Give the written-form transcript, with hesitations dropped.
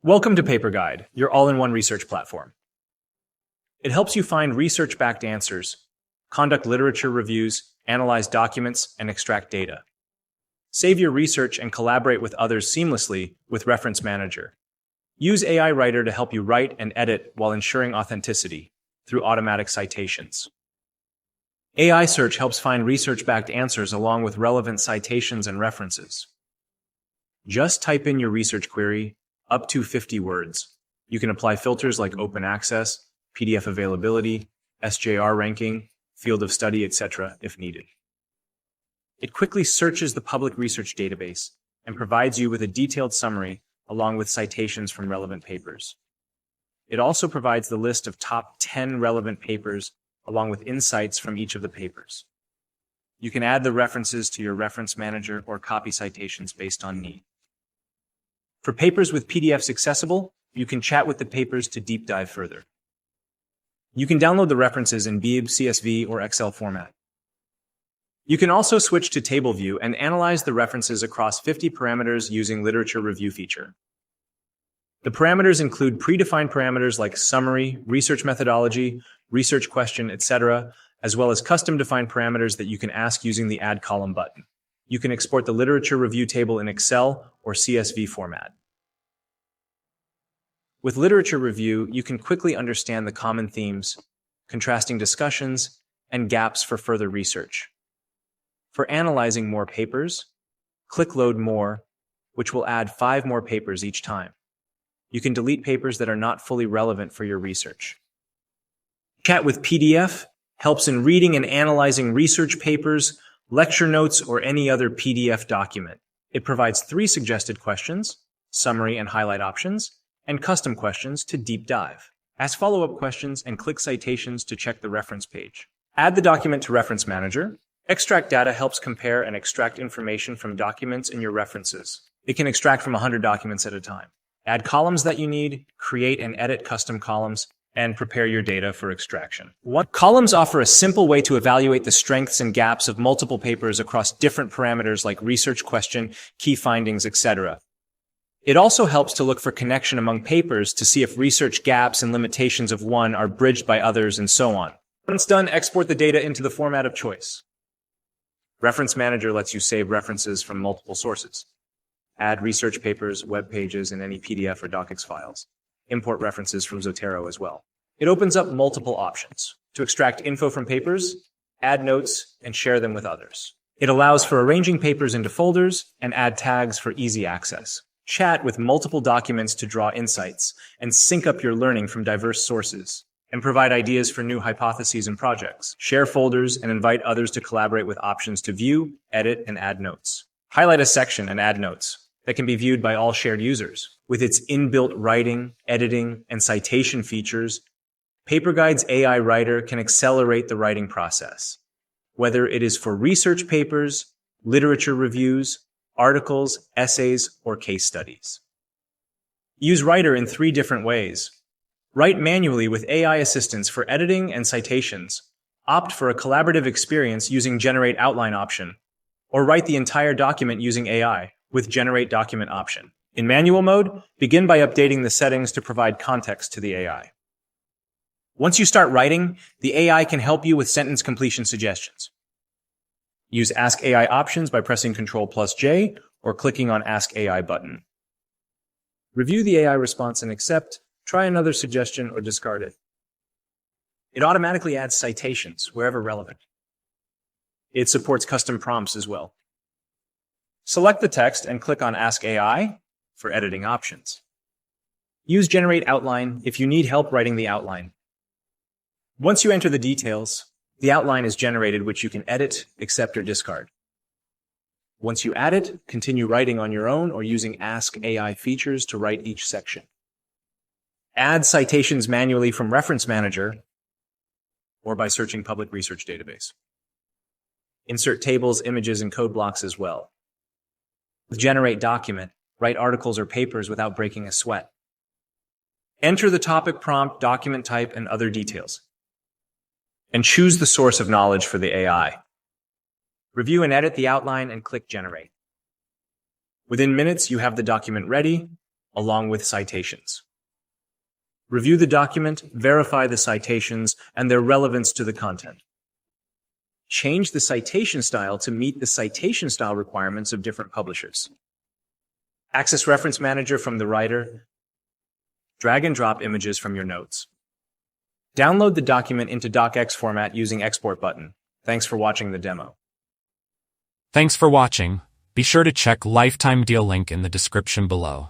Welcome to Paperguide, your all-in-one research platform. It helps you find research-backed answers, conduct literature reviews, analyze documents, and extract data. Save your research and collaborate with others seamlessly with Reference Manager. Use AI Writer to help you write and edit while ensuring authenticity through automatic citations. AI Search helps find research-backed answers along with relevant citations and references. Just type in your research query, up to 50 words. You can apply filters like open access, PDF availability, SJR ranking, field of study, etc. if needed. It quickly searches the public research database and provides you with a detailed summary along with citations from relevant papers. It also provides the list of top 10 relevant papers along with insights from each of the papers. You can add the references to your reference manager or copy citations based on need. For papers with PDFs accessible, you can chat with the papers to deep dive further. You can download the references in BIB, CSV, or Excel format. You can also switch to table view and analyze the references across 50 parameters using literature review feature. The parameters include predefined parameters like summary, research methodology, research question, etc., as well as custom-defined parameters that you can ask using the Add Column button. You can export the literature review table in Excel or CSV format. With literature review, you can quickly understand the common themes, contrasting discussions, and gaps for further research. For analyzing more papers, click Load More, which will add 5 more papers each time. You can delete papers that are not fully relevant for your research. Chat with PDF helps in reading and analyzing research papers, lecture notes, or any other PDF document. It provides 3 suggested questions, summary and highlight options, and custom questions to deep dive. Ask follow-up questions and click citations to check the reference page. Add the document to Reference Manager. Extract Data helps compare and extract information from documents in your references. It can extract from 100 documents at a time. Add columns that you need, create and edit custom columns, and prepare your data for extraction. Columns offer a simple way to evaluate the strengths and gaps of multiple papers across different parameters like research question, key findings, etc. It also helps to look for connection among papers to see if research gaps and limitations of one are bridged by others and so on. Once done, export the data into the format of choice. Reference Manager lets you save references from multiple sources. Add research papers, web pages, and any PDF or docx files. Import references from Zotero as well. It opens up multiple options to extract info from papers, add notes, and share them with others. It allows for arranging papers into folders and add tags for easy access. Chat with multiple documents to draw insights and sync up your learning from diverse sources and provide ideas for new hypotheses and projects. Share folders and invite others to collaborate with options to view, edit, and add notes. Highlight a section and add notes that can be viewed by all shared users. With its inbuilt writing, editing, and citation features, Paperguide's AI Writer can accelerate the writing process. Whether it is for research papers, literature reviews, articles, essays, or case studies. Use Writer in 3 different ways. Write manually with AI assistance for editing and citations. Opt for a collaborative experience using Generate Outline option. Or write the entire document using AI with Generate Document option. In manual mode, begin by updating the settings to provide context to the AI. Once you start writing, the AI can help you with sentence completion suggestions. Use Ask AI options by pressing Ctrl+J or clicking on Ask AI button. Review the AI response and accept, try another suggestion, or discard it. It automatically adds citations wherever relevant. It supports custom prompts as well. Select the text and click on Ask AI for editing options. Use Generate Outline if you need help writing the outline. Once you enter the details, the outline is generated, which you can edit, accept, or discard. Once you add it, continue writing on your own or using Ask AI features to write each section. Add citations manually from Reference Manager or by searching public research database. Insert tables, images, and code blocks as well. With Generate Document, write articles or papers without breaking a sweat. Enter the topic prompt, document type, and other details. And choose the source of knowledge for the AI. Review and edit the outline and click Generate. Within minutes, you have the document ready, along with citations. Review the document, verify the citations, and their relevance to the content. Change the citation style to meet the citation style requirements of different publishers. Access Reference Manager from the writer. Drag and drop images from your notes. Download the document into docx format using Export button. Thanks for watching the demo. Thanks for watching. Be sure to check lifetime deal link in the description below.